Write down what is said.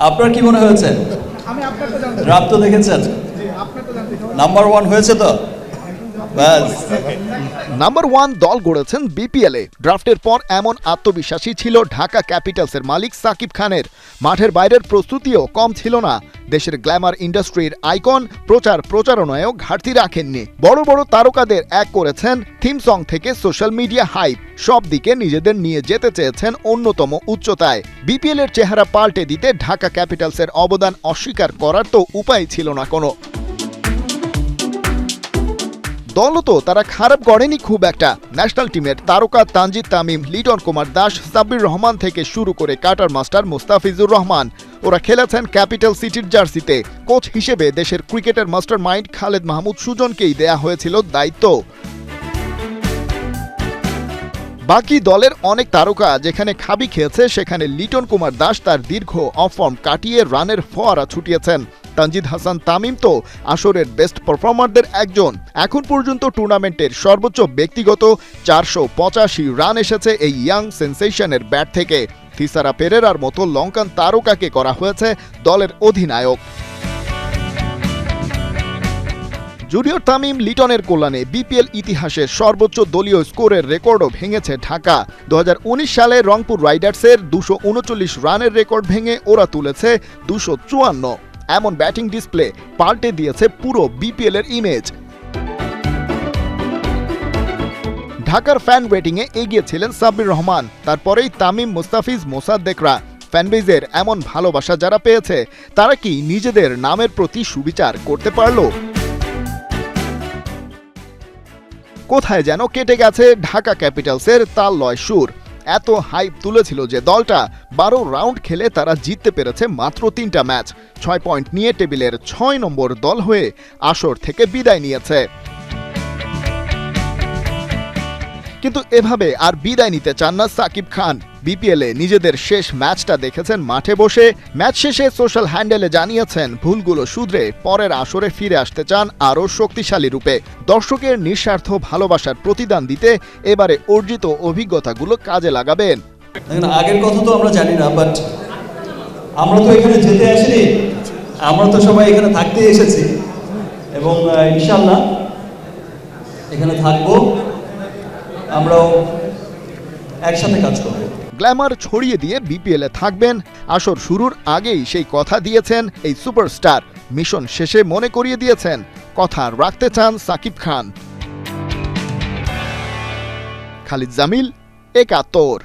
আপনার কি মনে হয়েছে? ড্রাফট তো দেখেছেন, নাম্বার 1 হয়েছে তো ব্যাস। নাম্বার 1 দল গড়েছেন বিপিএলে। ড্রাফটের পর এমন আত্মবিশ্বাসী ছিল ঢাকা ক্যাপিটালসের মালিক সাকিব খানের। মাঠের বাইরের প্রস্তুতিও কম ছিল না। দেশের গ্ল্যামার ইন্ডাস্ট্রির আইকন প্রচারণায়ও ঘাটতি রাখেননি। বড় বড় তারকাদের এক করেছেন, থিম সং থেকে সোশ্যাল মিডিয়া হাইপ, সব দিকে নিজেদের নিয়ে যেতে চেয়েছেন অন্যতম উচ্চতায়। বিপিএলের চেহারা পাল্টে দিতে ঢাকা ক্যাপিটালসের অবদান অস্বীকার করার তো উপায় ছিল না কোনো। দলও তো তারা খারাপ করেনি খুব একটা। ন্যাশনাল টিমের তারকা তানজিদ তামিম, লিটন কুমার দাস, সাব্বির রহমান থেকে শুরু করে কাটার মাস্টার মুস্তাফিজুর রহমান, ওরা খেলেছেন ক্যাপিটাল সিটির জার্সিতে। কোচ হিসেবে দেশের ক্রিকেটের মাস্টার মাইন্ড খালেদ মাহমুদ সুজনকেই দেয়া হয়েছিল দায়িত্ব। বাকি দলের অনেক তারকা যেখানে খাবি খেয়েছে, সেখানে লিটন কুমার দাস তার দীর্ঘ অফ ফর্ম কাটিয়ে রানের ফোয়ারা ছুটিয়েছেন। তানজিদ হাসান তামিম তো আসরের বেস্ট পারফর্মারদের একজন। এখন পর্যন্ত টুর্নামেন্টের সর্বোচ্চ ব্যক্তিগত 485 রান এসেছে এই ইয়াং সেন্সেশনের ব্যাট থেকে। থিসারা পেরেরার মতো লঙ্কান তারকাকে করা হয়েছে দলের অধিনায়ক। জুনিয়র তামিম লিটনের কল্যাণে বিপিএল ইতিহাসের সর্বোচ্চ দলীয় স্কোরের রেকর্ডও ভেঙেছে ঢাকা। 2019 সালে রংপুর রাইডার্সের 239 রানের রেকর্ড ভেঙে ওরা তুলেছে 254। এমন ব্যাটিং ডিসপ্লে পাল্টে দিয়েছে পুরো বিপিএল এর ইমেজ। ঢাকার ফ্যান রেটিংয়ে এগিয়ে ছিলেন সাব্বির রহমান, তারপরেই তামিম, মুস্তাফিজ, মোসাদ্দেকরা। ফ্যানবেজের এমন ভালোবাসা যারা পেয়েছে, তারা কি নিজেদের নামের প্রতি সুবিচার করতে পারল? কোথায় যেন কেটে গেছে ঢাকা ক্যাপিটালসের তাল লয় সুর। এত হাইপ তুলেছিল যে দলটা 12 রাউন্ড খেলে তারা জিততে পেরেছে মাত্র 3টা ম্যাচ। 6 পয়েন্ট নিয়ে টেবিলের 6 নম্বর দল হয়ে আসর থেকে বিদায় নিয়েছে। কিন্তু এভাবে আর বিদায় নিতে চান না সাকিব খান। বিপিএলে নিজেদের শেষ ম্যাচটা দেখেছেন মাঠে বসে। ম্যাচ শেষে সোশ্যাল হ্যান্ডেলে জানিয়েছেন ভুলগুলো শুধরে পরের আসরে ফিরে আসতে চান আরও শক্তিশালী রূপে। দর্শকের নিঃস্বার্থ ভালোবাসার প্রতিদান দিতে এবারে অর্জিত অভিজ্ঞতাগুলো কাজে লাগাবেন। আগের কথা তো আমরা জানি না, বাট আমরা তো এখানে যেতে আসিনি, আমরা তো সবাই এখানে থাকতে এসেছি এবং ইনশাআল্লাহ এখানে থাকবো, আমরাও একসাথে কাজ করব। গ্ল্যামার ছড়িয়ে দিয়ে বিপিএলে থাকবেন। আসর শুরুর আগেই সেই কথা দিয়েছেন এই সুপারস্টার। মিশন শেষে মনে করিয়ে দিয়েছেন, কথা রাখতে চান সাকিব খান। খালিদ জামিল, ৭১।